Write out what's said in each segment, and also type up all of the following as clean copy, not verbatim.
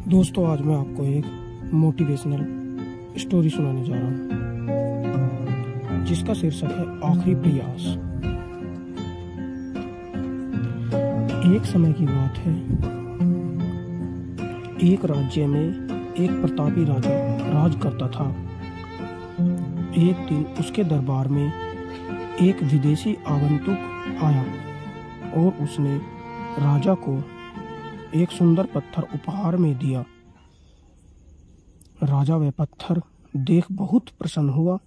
दोस्तों, आज मैं आपको एक मोटिवेशनल स्टोरी सुनाने जा रहा हूँ जिसका शीर्षक है आखिरी प्रयास। एक समय की बात है, एक राज्य में एक प्रतापी राजा राज करता था। एक दिन उसके दरबार में एक विदेशी आगंतुक आया और उसने राजा को एक सुंदर पत्थर उपहार में दिया। राजा वह पत्थर देख बहुत प्रसन्न हुआ।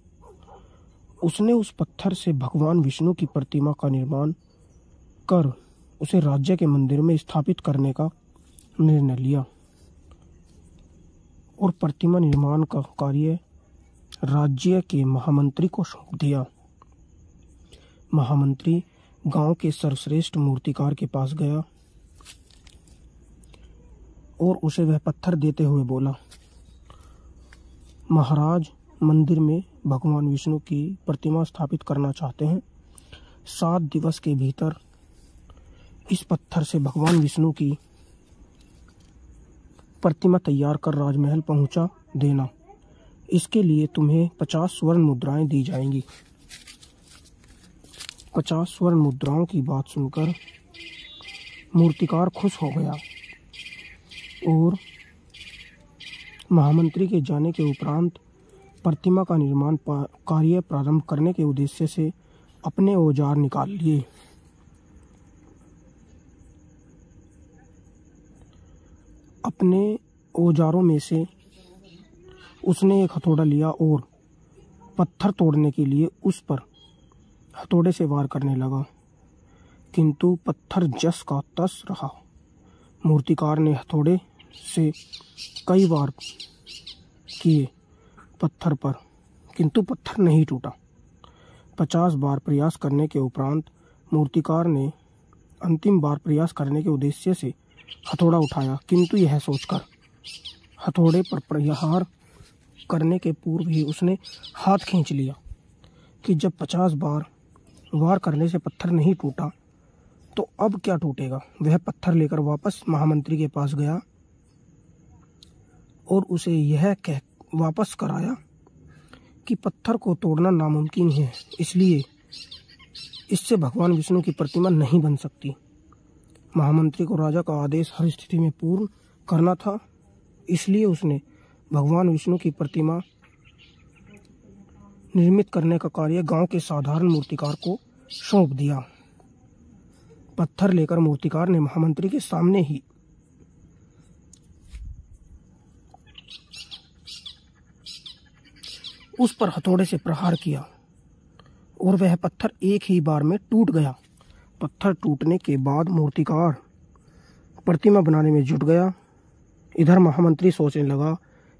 उसने उस पत्थर से भगवान विष्णु की प्रतिमा का निर्माण कर उसे राज्य के मंदिर में स्थापित करने का निर्णय लिया और प्रतिमा निर्माण का कार्य राज्य के महामंत्री को सौंप दिया। महामंत्री गांव के सर्वश्रेष्ठ मूर्तिकार के पास गया और उसे वह पत्थर देते हुए बोला, महाराज, मंदिर में भगवान विष्णु की प्रतिमा स्थापित करना चाहते हैं। 7 दिवस के भीतर इस पत्थर से भगवान विष्णु की प्रतिमा तैयार कर राजमहल पहुंचा देना। इसके लिए तुम्हें 50 स्वर्ण मुद्राएं दी जाएंगी। 50 स्वर्ण मुद्राओं की बात सुनकर मूर्तिकार खुश हो गया और महामंत्री के जाने के उपरांत प्रतिमा का निर्माण कार्य प्रारंभ करने के उद्देश्य से अपने औजार निकाल लिए। अपने औजारों में से उसने एक हथौड़ा लिया और पत्थर तोड़ने के लिए उस पर हथौड़े से वार करने लगा, किंतु पत्थर जस का तस रहा। मूर्तिकार ने हथौड़े से कई वार किए पत्थर पर, किंतु पत्थर नहीं टूटा। 50 बार प्रयास करने के उपरांत मूर्तिकार ने अंतिम बार प्रयास करने के उद्देश्य से हथौड़ा उठाया, किंतु यह सोचकर हथौड़े पर प्रहार करने के पूर्व ही उसने हाथ खींच लिया कि जब 50 बार वार करने से पत्थर नहीं टूटा तो अब क्या टूटेगा। वह पत्थर लेकर वापस महामंत्री के पास गया और उसे यह कह वापस कराया कि पत्थर को तोड़ना नामुमकिन है, इसलिए इससे भगवान विष्णु की प्रतिमा नहीं बन सकती। महामंत्री को राजा का आदेश हर स्थिति में पूर्ण करना था, इसलिए उसने भगवान विष्णु की प्रतिमा निर्मित करने का कार्य गांव के साधारण मूर्तिकार को सौंप दिया। पत्थर लेकर मूर्तिकार ने महामंत्री के सामने ही उस पर हथौड़े से प्रहार किया और वह पत्थर एक ही बार में टूट गया। पत्थर टूटने के बाद मूर्तिकार प्रतिमा बनाने में जुट गया। इधर महामंत्री सोचने लगा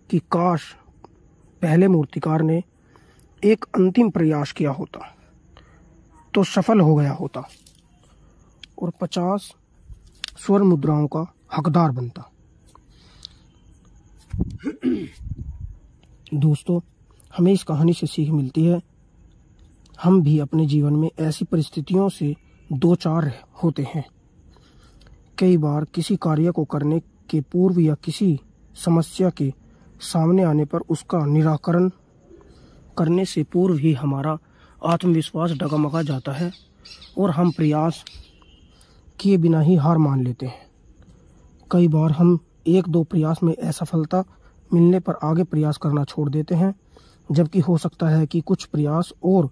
कि काश पहले मूर्तिकार ने एक अंतिम प्रयास किया होता तो सफल हो गया होता और 50 स्वर्ण मुद्राओं का हकदार बनता। दोस्तों, हमें इस कहानी से सीख मिलती है, हम भी अपने जीवन में ऐसी परिस्थितियों से दो चार होते हैं। कई बार किसी कार्य को करने के पूर्व या किसी समस्या के सामने आने पर उसका निराकरण करने से पूर्व ही हमारा आत्मविश्वास डगमगा जाता है और हम प्रयास किए बिना ही हार मान लेते हैं। कई बार हम 1-2 प्रयास में असफलता मिलने पर आगे प्रयास करना छोड़ देते हैं, जबकि हो सकता है कि कुछ प्रयास और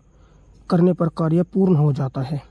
करने पर कार्य पूर्ण हो जाता है।